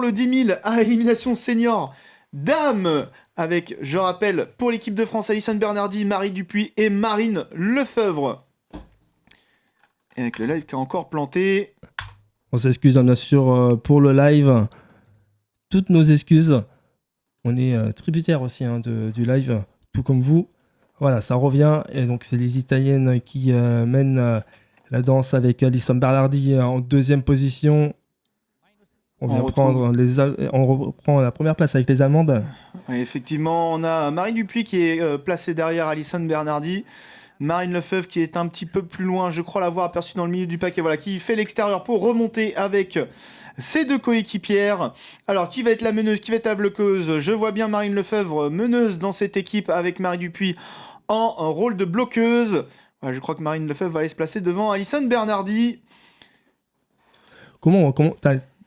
le 10 000 à élimination senior dames avec, je rappelle, pour l'équipe de France, Alison Bernardi, Marie Dupuis et Marine Lefebvre. Et avec le live qui a encore planté. On s'excuse bien sûr pour le live. Toutes nos excuses. On est tributaire aussi du live, tout comme vous. Voilà, ça revient. Et donc, c'est les Italiennes qui mènent la danse avec Alison Bernardi en deuxième position. On reprend la première place avec les Allemandes. Et effectivement, on a Marie Dupuis qui est placée derrière Alison Bernardi. Marine Lefebvre qui est un petit peu plus loin, je crois l'avoir aperçu dans le milieu du paquet, voilà, qui fait l'extérieur pour remonter avec ses deux coéquipières. Alors, qui va être la meneuse, qui va être la bloqueuse? Je vois bien Marine Lefebvre, meneuse dans cette équipe avec Marie Dupuis en rôle de bloqueuse. Ouais, je crois que Marine Lefebvre va aller se placer devant Alison Bernardi.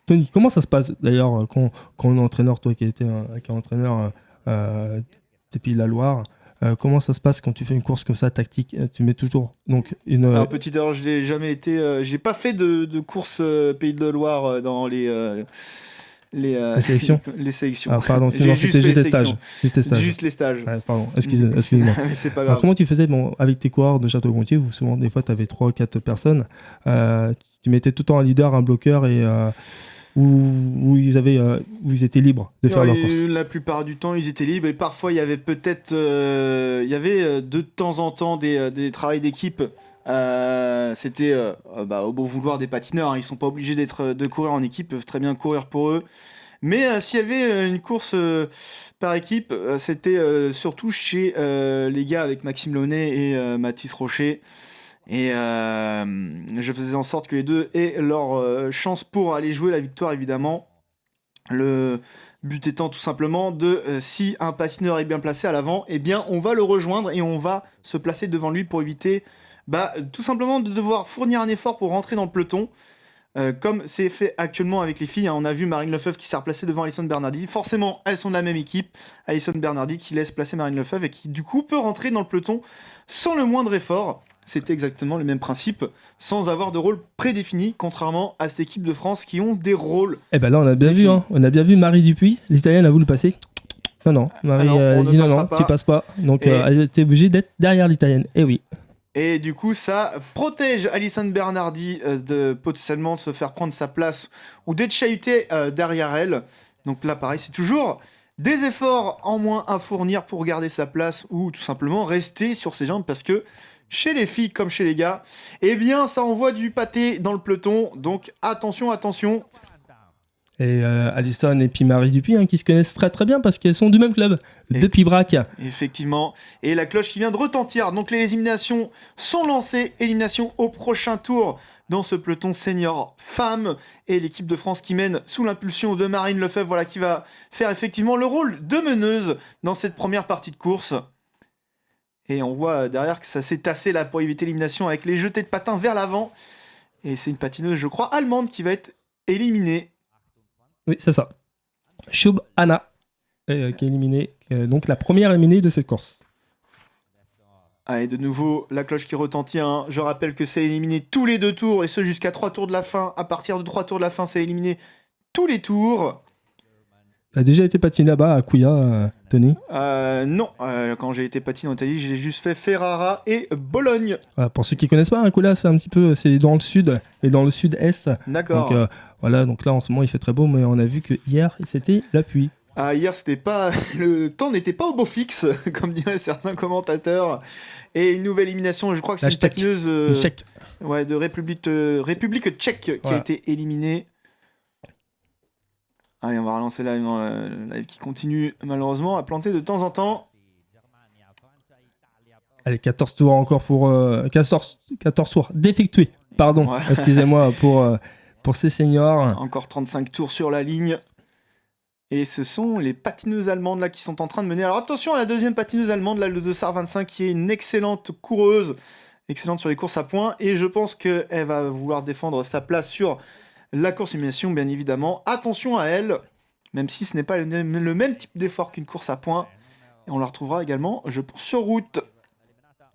Tony, comment ça se passe d'ailleurs quand on est entraîneur, toi qui étais un entraîneur depuis la Loire, comment ça se passe quand tu fais une course comme ça, tactique? Tu mets toujours donc une. Alors, petite erreur, je n'ai jamais été. J'ai pas fait de course Pays de Loire dans les sélections. Les sélections. Ah, pardon, sinon c'était juste des stages. Juste les stages. Ouais, pardon, excuse-moi. C'est pas grave. Alors, comment tu faisais avec tes coureurs de Château-Gontier, où souvent des fois tu avais 3 ou 4 personnes, tu mettais tout le temps un leader, un bloqueur et. Où ils étaient libres de faire leur course. La plupart du temps, ils étaient libres et parfois il y avait peut-être, de temps en temps des travails d'équipe. C'était au bon vouloir des patineurs. Hein. Ils sont pas obligés de courir en équipe, ils peuvent très bien courir pour eux. Mais s'il y avait une course par équipe, c'était surtout chez les gars avec Maxime Launay et Mathis Rocher. Et je faisais en sorte que les deux aient leur chance pour aller jouer la victoire, évidemment. Le but étant tout simplement si un patineur est bien placé à l'avant, eh bien on va le rejoindre et on va se placer devant lui pour éviter tout simplement de devoir fournir un effort pour rentrer dans le peloton. Comme c'est fait actuellement avec les filles, hein. On a vu Marine Lefebvre qui s'est replacée devant Alison Bernardi. Forcément, elles sont de la même équipe. Alison Bernardi qui laisse placer Marine Lefebvre et qui du coup peut rentrer dans le peloton sans le moindre effort. C'était exactement le même principe, sans avoir de rôle prédéfini, contrairement à cette équipe de France qui ont des rôles. Eh ben là, on a bien vu, hein. On a bien vu Marie Dupuis. L'Italienne a voulu passer. Non, Marie dit non, tu passes pas. Donc, elle était obligée d'être derrière l'Italienne. Eh oui. Et du coup, ça protège Alison Bernardi de potentiellement de se faire prendre sa place ou d'être chahutée derrière elle. Donc là, pareil, c'est toujours des efforts en moins à fournir pour garder sa place ou tout simplement rester sur ses jambes parce que chez les filles comme chez les gars, eh bien, ça envoie du pâté dans le peloton. Donc attention. Et Alison et puis Marie Dupuis, hein, qui se connaissent très très bien parce qu'elles sont du même club, de Pibrac. Effectivement. Et la cloche qui vient de retentir. Donc les éliminations sont lancées. Élimination au prochain tour dans ce peloton senior femmes. Et l'équipe de France qui mène sous l'impulsion de Marine Lefebvre, voilà, qui va faire effectivement le rôle de meneuse dans cette première partie de course. Et on voit derrière que ça s'est tassé là pour éviter l'élimination avec les jetés de patins vers l'avant. Et c'est une patineuse, je crois, allemande qui va être éliminée. Oui, c'est ça. Schub Anna, qui est éliminée, donc la première éliminée de cette course. Allez, de nouveau, la cloche qui retentit. Hein. Je rappelle que c'est éliminé tous les 2 tours, et ce jusqu'à 3 tours de la fin. À partir de 3 tours de la fin, c'est éliminé tous les tours. T'as déjà été patiné là-bas à Couilla, Tony? Non, quand j'ai été patiné en Italie, j'ai juste fait Ferrara et Bologne. Voilà, pour ceux qui connaissent pas, Couilla, c'est dans le sud et dans le sud-est. D'accord. Donc donc là en ce moment il fait très beau, mais on a vu que hier c'était la pluie. Hier c'était pas le temps n'était pas au beau fixe, comme diraient certains commentateurs. Et une nouvelle élimination, je crois que c'est une patineuse de République tchèque qui a été éliminée. Allez, on va relancer la live qui continue malheureusement à planter de temps en temps. Allez, 14 tours encore pour 14 tours d'effectuer. Pardon, ouais. Excusez-moi pour ces seniors. Encore 35 tours sur la ligne. Et ce sont les patineuses allemandes là qui sont en train de mener. Alors attention à la deuxième patineuse allemande, là, le Dossard 25, qui est une excellente coureuse, excellente sur les courses à points. Et je pense qu'elle va vouloir défendre sa place sur la course élimination, bien évidemment. Attention à elle, même si ce n'est pas le même type d'effort qu'une course à points. Et on la retrouvera également, je pense, sur route.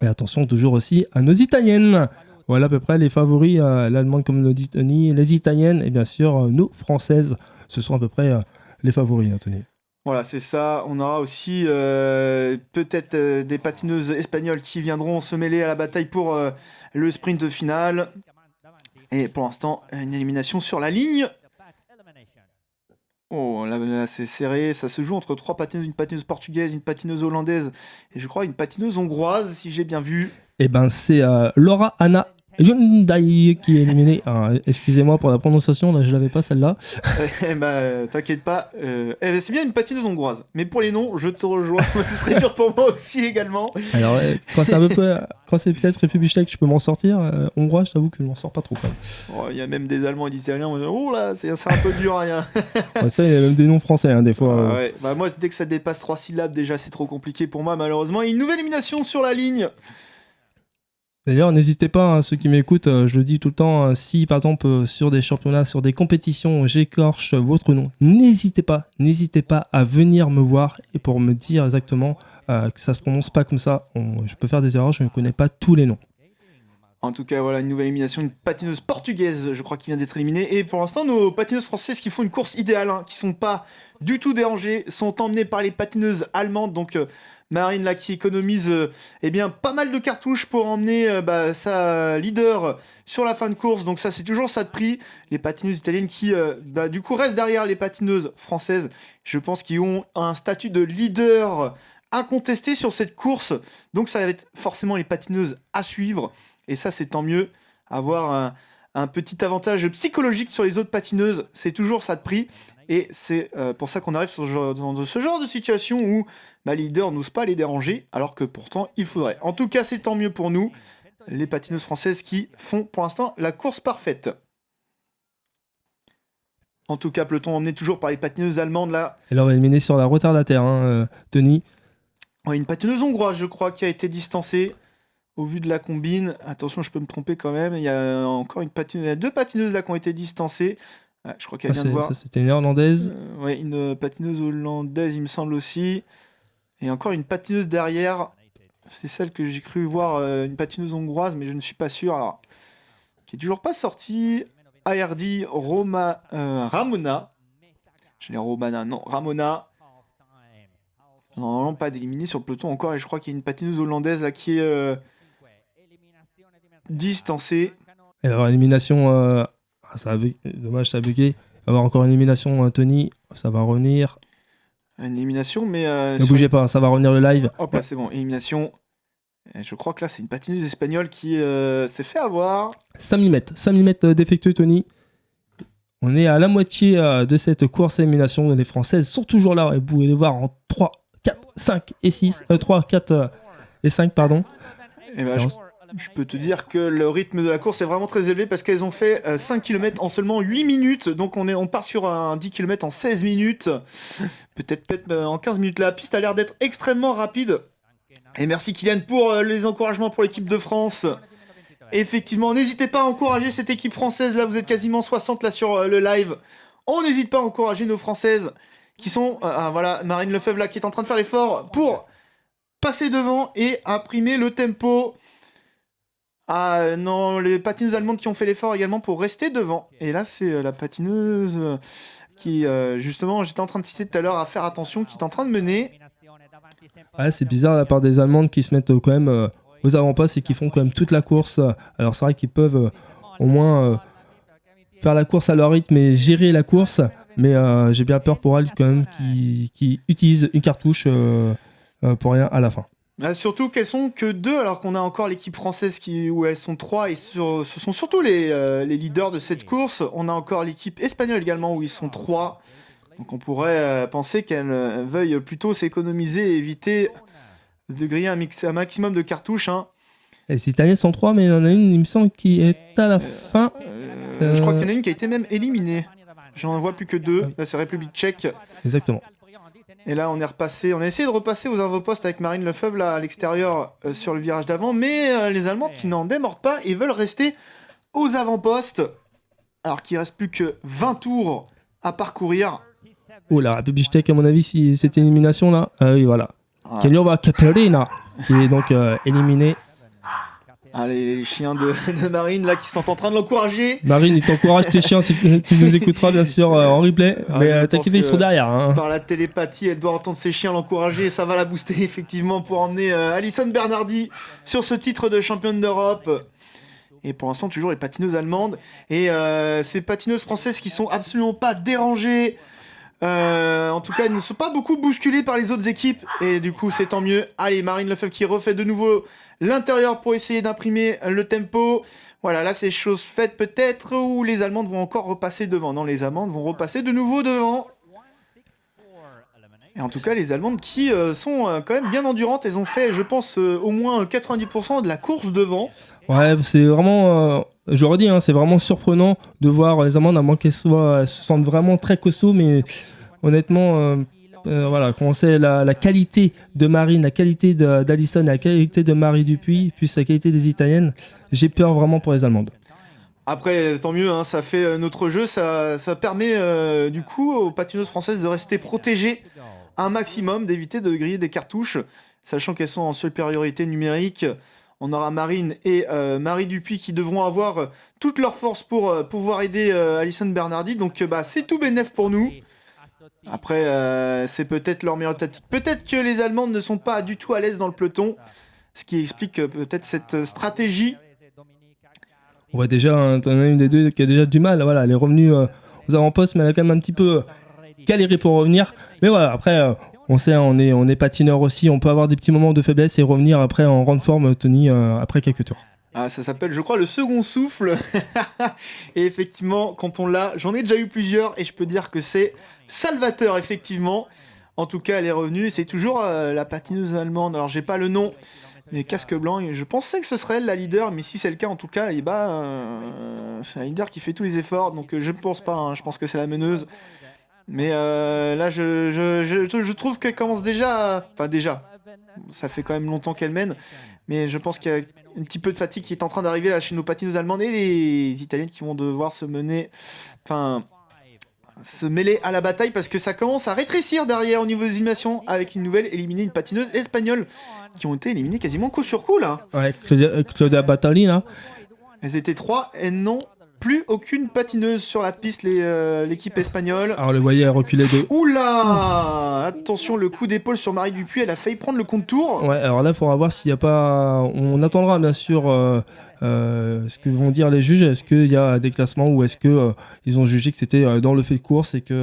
Et attention toujours aussi à nos Italiennes. Voilà à peu près les favoris, l'Allemande comme le dit Tony, les Italiennes et bien sûr nos Françaises ce sont à peu près les favoris, Anthony. Voilà, c'est ça. On aura aussi peut-être des patineuses espagnoles qui viendront se mêler à la bataille pour le sprint final. Et pour l'instant, une élimination sur la ligne. Oh, là, c'est serré. Ça se joue entre 3 patineuses, une patineuse portugaise, une patineuse hollandaise et je crois une patineuse hongroise, si j'ai bien vu. Eh ben, c'est Laura Anna Hyundai qui est éliminée. Alors, excusez-moi pour la prononciation, là, je l'avais pas celle-là. T'inquiète pas. C'est bien une patineuse hongroise. Mais pour les noms, je te rejoins. C'est très dur pour moi aussi également. Alors, quand c'est peut-être République tchèque, je peux m'en sortir. Hongrois, je t'avoue que je m'en sors pas trop quand même. Il y a même des Allemands et des Italiens. Oh là, c'est un peu dur. Rien. Ouais, ça, il y a même des noms français, hein, des fois. Ouais. Moi, dès que ça dépasse 3 syllabes, déjà, c'est trop compliqué pour moi, malheureusement. Et une nouvelle élimination sur la ligne. D'ailleurs, n'hésitez pas, hein, ceux qui m'écoutent, je le dis tout le temps, si par exemple sur des championnats, sur des compétitions, j'écorche votre nom, n'hésitez pas à venir me voir et pour me dire exactement que ça se prononce pas comme ça. Je peux faire des erreurs, je ne connais pas tous les noms. En tout cas, voilà une nouvelle élimination, une patineuse portugaise, je crois, qui vient d'être éliminée. Et pour l'instant, nos patineuses françaises qui font une course idéale, hein, qui sont pas du tout dérangées, sont emmenées par les patineuses allemandes. Donc Marine là qui économise pas mal de cartouches pour emmener sa leader sur la fin de course. Donc ça, c'est toujours ça de prix. Les patineuses italiennes qui du coup restent derrière les patineuses françaises. Je pense qu'ils ont un statut de leader incontesté sur cette course. Donc ça va être forcément les patineuses à suivre. Et ça, c'est tant mieux. Avoir un petit avantage psychologique sur les autres patineuses, c'est toujours ça de prix. Et c'est pour ça qu'on arrive dans ce genre de situation où ma leader n'ose pas les déranger, alors que pourtant, il faudrait. En tout cas, c'est tant mieux pour nous, les patineuses françaises qui font pour l'instant la course parfaite. En tout cas, peloton emmené toujours par les patineuses allemandes là. Elle va éliminer sur la retardataire, hein, Tony. Ouais, une patineuse hongroise, je crois, qui a été distancée. Au vu de la combine, attention, je peux me tromper quand même. Il y a encore une patineuse, il y a 2 patineuses là qui ont été distancées. Je crois qu'elle vient de voir. Ça, c'était une néerlandaise. Ouais, une patineuse hollandaise, il me semble aussi. Et encore une patineuse derrière. C'est celle que j'ai cru voir, une patineuse hongroise, mais je ne suis pas sûr. Alors, qui est toujours pas sortie. ARD Ramona. Je l'ai Romana, non, Ramona. Non, pas d'éliminer sur le peloton encore. Et je crois qu'il y a une patineuse hollandaise là qui est distancée. Elle va avoir une élimination. Dommage, ça a bugué. Il va y avoir encore une élimination, Tony. Ça va revenir. Une élimination, mais... ne bougez pas, ça va revenir le live. Hop là, c'est bon, élimination. Et je crois que là, c'est une patineuse espagnole qui s'est fait avoir. 5 mm défectueux, Tony. On est à la moitié de cette course à élimination. Les Françaises sont toujours là. Et vous pouvez les voir en 3, 4, 5 et 6. 3, 4 et 5, pardon. Et je peux te dire que le rythme de la course est vraiment très élevé parce qu'elles ont fait 5 km en seulement 8 minutes. Donc on part sur un 10 km en 16 minutes. Peut-être en 15 minutes. La piste a l'air d'être extrêmement rapide. Et merci Kylian pour les encouragements pour l'équipe de France. Effectivement, n'hésitez pas à encourager cette équipe française. Là, vous êtes quasiment 60 là sur le live. On n'hésite pas à encourager nos Françaises qui sont... voilà, Marine Lefebvre là qui est en train de faire l'effort pour passer devant et imprimer le tempo. Ah non, les patineuses allemandes qui ont fait l'effort également pour rester devant. Et là, c'est la patineuse qui, justement, j'étais en train de citer tout à l'heure, à faire attention, qui est en train de mener. Ouais, c'est bizarre de la part des Allemandes qui se mettent quand même aux avant-postes et qui font quand même toute la course. Alors c'est vrai qu'ils peuvent au moins faire la course à leur rythme et gérer la course. Mais j'ai bien peur pour elles quand même qui utilisent une cartouche pour rien à la fin. Surtout qu'elles sont que 2, alors qu'on a encore l'équipe française où elles sont 3, et ce sont surtout les leaders de cette course. On a encore l'équipe espagnole également où ils sont 3. Donc on pourrait penser qu'elles veuillent plutôt s'économiser et éviter de griller un maximum de cartouches. Hein. Les Italiennes sont 3, mais il y en a une, il me semble, qui est à la fin. Je crois qu'il y en a une qui a été même éliminée. J'en vois plus que 2. Ah oui. Là, c'est République tchèque. Exactement. Et là, on a essayé de repasser aux avant-postes avec Marine Lefebvre là, à l'extérieur sur le virage d'avant, mais les Allemandes qui n'en démordent pas et veulent rester aux avant-postes, alors qu'il ne reste plus que 20 tours à parcourir. Oh, la République tchèque, à mon avis, si cette élimination là, oui, voilà. Keliova Katerina, qui est donc éliminée. Les chiens de Marine là qui sont en train de l'encourager. Marine, il t'encourage tes chiens si tu nous écouteras bien sûr en replay. Mais t'inquiète, ils sont derrière. Hein. Par la télépathie, elle doit entendre ses chiens l'encourager et ça va la booster effectivement pour emmener Alison Bernardi sur ce titre de championne d'Europe. Et pour l'instant, toujours les patineuses allemandes. Et ces patineuses françaises qui sont absolument pas dérangées. En tout cas, elles ne sont pas beaucoup bousculées par les autres équipes. Et du coup, c'est tant mieux. Allez, Marine Lefebvre qui refait de nouveau l'intérieur pour essayer d'imprimer le tempo. Voilà, là, c'est chose faite peut-être. Ou les Allemandes vont encore repasser devant. Non, les Allemandes vont repasser de nouveau devant. Et en tout cas, les Allemandes qui sont quand même bien endurantes. Elles ont fait, je pense, au moins 90% de la course devant. Ouais, c'est vraiment... j'aurais dit, hein, c'est vraiment surprenant de voir les Allemandes, à moins qu'elles se sentent vraiment très costauds. Mais honnêtement, voilà, quand on sait la qualité de Marine, la qualité d'Alison, la qualité de Marie Dupuis, puis la qualité des Italiennes, j'ai peur vraiment pour les Allemandes. Après, tant mieux, hein, ça fait notre jeu. Ça permet du coup aux patineuses françaises de rester protégées un maximum, d'éviter de griller des cartouches, sachant qu'elles sont en supériorité numérique. On aura Marine et Marie Dupuis qui devront avoir toute leur force pour pouvoir aider Alison Bernardi. Donc c'est tout bénef pour nous. Après, c'est peut-être leur meilleure tactique. Peut-être que les Allemandes ne sont pas du tout à l'aise dans le peloton, ce qui explique peut-être cette stratégie. On voit déjà, t'en as une des deux qui a déjà du mal. Voilà, elle est revenue aux avant-postes, mais elle a quand même un petit peu galéré pour revenir. Mais voilà, après, on sait, on est patineur aussi. On peut avoir des petits moments de faiblesse et revenir après en grande forme, Tony, après quelques tours. Ah, ça s'appelle, je crois, le second souffle. Et effectivement, quand on l'a, j'en ai déjà eu plusieurs et je peux dire que c'est salvateur, effectivement. En tout cas, elle est revenue. C'est toujours la patineuse allemande. Alors, j'ai pas le nom, mais casque blanc. Et je pensais que ce serait elle la leader, mais si c'est le cas, en tout cas, c'est un leader qui fait tous les efforts. Donc, je ne pense pas. Hein. Je pense que c'est la meneuse. Mais là, je trouve qu'elle commence déjà... Enfin, déjà, ça fait quand même longtemps qu'elle mène. Mais je pense qu'il y a un petit peu de fatigue qui est en train d'arriver là chez nos patineuses allemandes et les Italiennes qui vont devoir se mêler à la bataille parce que ça commence à rétrécir derrière au niveau des éliminations avec une nouvelle éliminée, une patineuse espagnole qui ont été éliminées quasiment coup sur coup là. Ouais, Claudia Battali là. Elles étaient 3 et non plus aucune patineuse sur la piste, l'équipe espagnole. Alors le voyait reculer de... Oula! Attention, le coup d'épaule sur Marie Dupuis, elle a failli prendre le contour. Ouais, alors là, il faudra voir s'il n'y a pas... On attendra bien sûr ce que vont dire les juges. Est-ce qu'il y a des classements ou est-ce qu'ils ont jugé que c'était dans le fait de course et qu'il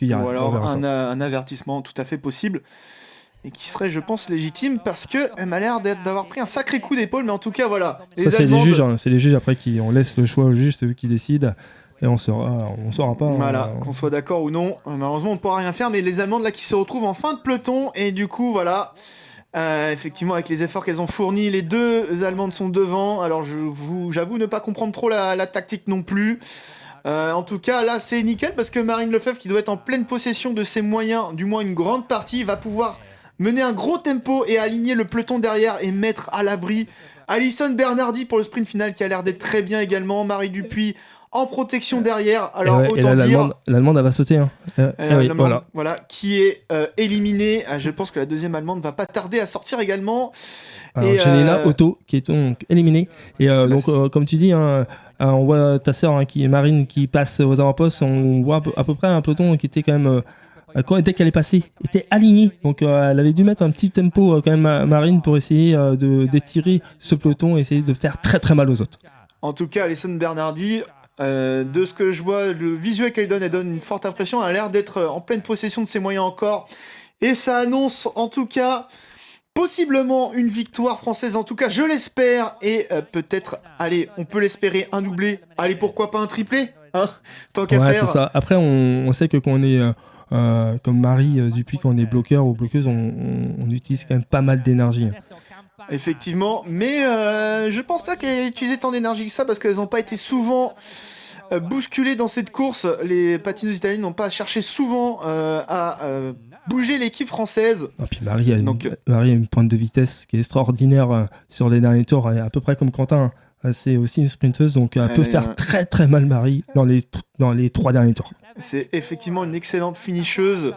y a... Ou alors un avertissement tout à fait possible. Et qui serait, je pense, légitime parce qu'elle m'a l'air d'avoir pris un sacré coup d'épaule, mais en tout cas, voilà. Ça, c'est les juges, hein. C'est les juges après qui on laisse le choix aux juges, c'est eux qui décident. Et on saura pas. Voilà, qu'on soit d'accord ou non. Malheureusement, on ne pourra rien faire, mais les Allemandes là qui se retrouvent en fin de peloton, et du coup, voilà. Effectivement, avec les efforts qu'elles ont fournis, les deux Allemandes sont devant. Alors, j'avoue ne pas comprendre trop la tactique non plus. En tout cas, là, c'est nickel parce que Marine Lefebvre, qui doit être en pleine possession de ses moyens, du moins une grande partie, va pouvoir mener un gros tempo et aligner le peloton derrière et mettre à l'abri Alison Bernardi pour le sprint final qui a l'air d'être très bien également. Marie Dupuis en protection derrière. Alors autant dire... L'Allemande, elle va sauter. Hein. Oui, voilà, qui est éliminée. Je pense que la deuxième Allemande va pas tarder à sortir également. Alors, Janina Otto qui est donc éliminée. Et comme tu dis, hein, on voit ta sœur qui est Marine qui passe aux avant-postes. On voit à peu près un peloton qui était quand même... dès qu'elle est passée, était alignée. Donc elle avait dû mettre un petit tempo quand même Marine pour essayer d'étirer ce peloton et essayer de faire très très mal aux autres. En tout cas, Alison Bernardi, de ce que je vois, le visuel qu'elle donne une forte impression. Elle a l'air d'être en pleine possession de ses moyens encore. Et ça annonce en tout cas possiblement une victoire française. En tout cas, je l'espère. Et peut-être, allez, on peut l'espérer, un doublé. Allez, pourquoi pas un triplé, hein, tant qu'à faire. Ouais, c'est ça. Après, on sait que quand on est... comme Marie Dupuis, quand on est bloqueur ou bloqueuse, on utilise quand même pas mal d'énergie. Effectivement, mais je pense pas qu'elle ait utilisé tant d'énergie que ça parce qu'elles n'ont pas été souvent bousculées dans cette course. Les patineuses italiennes n'ont pas cherché souvent à bouger l'équipe française. Et puis Marie a une pointe de vitesse qui est extraordinaire sur les derniers tours, à peu près comme Quentin. C'est aussi une sprinteuse, donc elle peut faire très très mal Marie dans les 3 derniers tours. C'est effectivement une excellente finisheuse.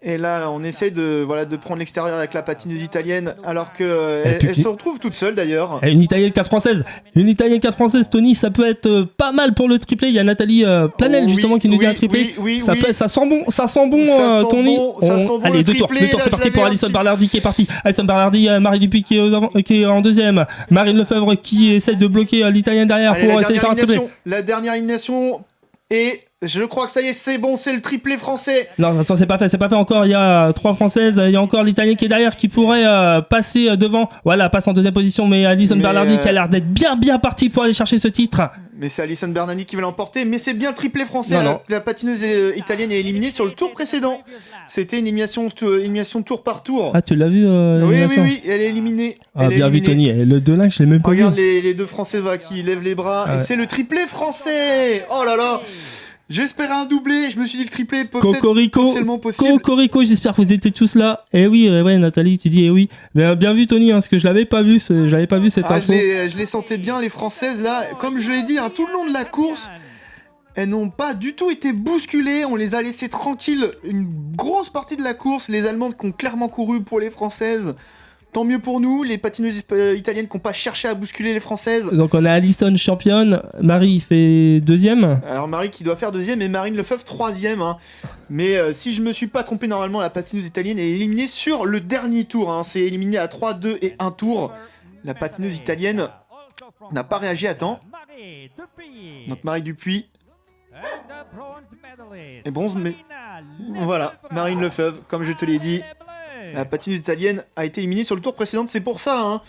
Et là, on essaye de prendre l'extérieur avec la patineuse italienne, alors qu'elle se retrouve toute seule d'ailleurs. Et une italienne 4 française. Une italienne 4 française, Tony, ça peut être pas mal pour le triplé. Il y a Nathalie Planel justement qui nous dit un triplé. Ça sent bon, Tony. Allez, deux tours, c'est parti pour Alison Barlardi qui est partie. Alison Barlardi, Marie Dupuis qui est en deuxième. Marine Lefebvre qui essaie de bloquer l'italienne derrière. Allez, pour essayer de faire un triplé. La dernière élimination. Et je crois que ça y est, c'est bon, c'est le triplé français. Non, ça c'est pas fait encore. Il y a 3 françaises, il y a encore l'italien qui est derrière qui pourrait passer devant. Voilà, passe en deuxième position, mais Alison Barlardi qui a l'air d'être bien partie pour aller chercher ce titre. Mais c'est Alison Bernani qui va l'emporter, mais c'est bien le triplé français. Non. La patineuse italienne est éliminée sur le tour précédent. C'était une élimination tour par tour. Ah, tu l'as vu Oui, elle est éliminée. Bien vu, Tony. Le Delin, je l'ai même pas vu. Regarde les deux Français qui lèvent les bras. Et c'est le triplé français. Oh là là. J'espérais un doublé, je me suis dit le triplé peut être potentiellement possible. Cocorico, j'espère que vous étiez tous là. Eh oui, Nathalie, tu dis oui. Mais bien vu, Tony, parce que je l'avais pas vu, cette info. Je les sentais bien, les Françaises, là. Comme je l'ai dit, tout le long de la course, elles n'ont pas du tout été bousculées. On les a laissées tranquilles une grosse partie de la course. Les Allemandes qui ont clairement couru pour les Françaises. Tant mieux pour nous, les patineuses italiennes qui n'ont pas cherché à bousculer les Françaises. Donc on a Alison championne, Marie fait deuxième. Alors Marie qui doit faire deuxième et Marine Lefebvre troisième. Mais si je me suis pas trompé, normalement la patineuse italienne est éliminée sur le dernier tour. C'est éliminé à 3, 2 et 1 tour. La patineuse italienne n'a pas réagi à temps. Donc Marie Dupuis et bronze, mais voilà, Marine Lefebvre, comme je te l'ai dit. La patineuse italienne a été éliminée sur le tour précédent, c'est pour ça,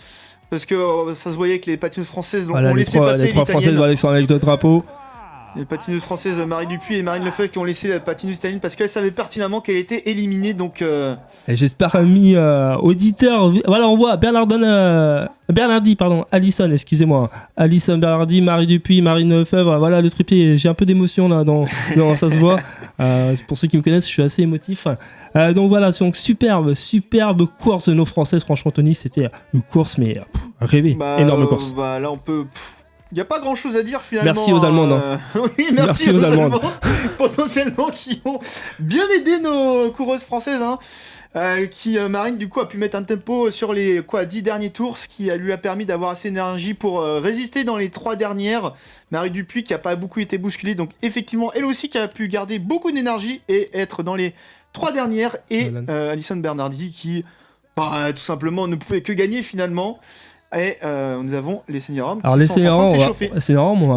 parce que ça se voyait que les patineuses françaises ont laissé passer les 3 françaises vont aller avec le drapeau. Les patineuses françaises Marie Dupuis et Marine Lefebvre qui ont laissé la patineuse italienne parce qu'elles savaient pertinemment qu'elle était éliminée, donc... Et j'espère, amis auditeurs, voilà, on voit Alison, excusez-moi. Alison Barlardi, Marie Dupuis, Marine Lefebvre, voilà le triplé, j'ai un peu d'émotion là, ça se voit. Pour ceux qui me connaissent, je suis assez émotif. Donc voilà, donc superbe course de nos Françaises, franchement Tony, c'était une course mais rêvé, énorme course. Là on peut... Il n'y a pas grand chose à dire finalement. Merci aux Allemandes. Oui, merci aux Allemandes. Potentiellement qui ont bien aidé nos coureuses françaises. Marine du coup a pu mettre un tempo sur les 10 derniers tours, ce qui lui a permis d'avoir assez d'énergie pour résister dans les 3 dernières. Marie Dupuis qui n'a pas beaucoup été bousculée, donc effectivement elle aussi qui a pu garder beaucoup d'énergie et être dans les 3 dernières. Et Alison Bernardi qui tout simplement ne pouvait que gagner finalement. Et nous avons les seniors hommes qui sont en train de s'échauffer. C'est énorme,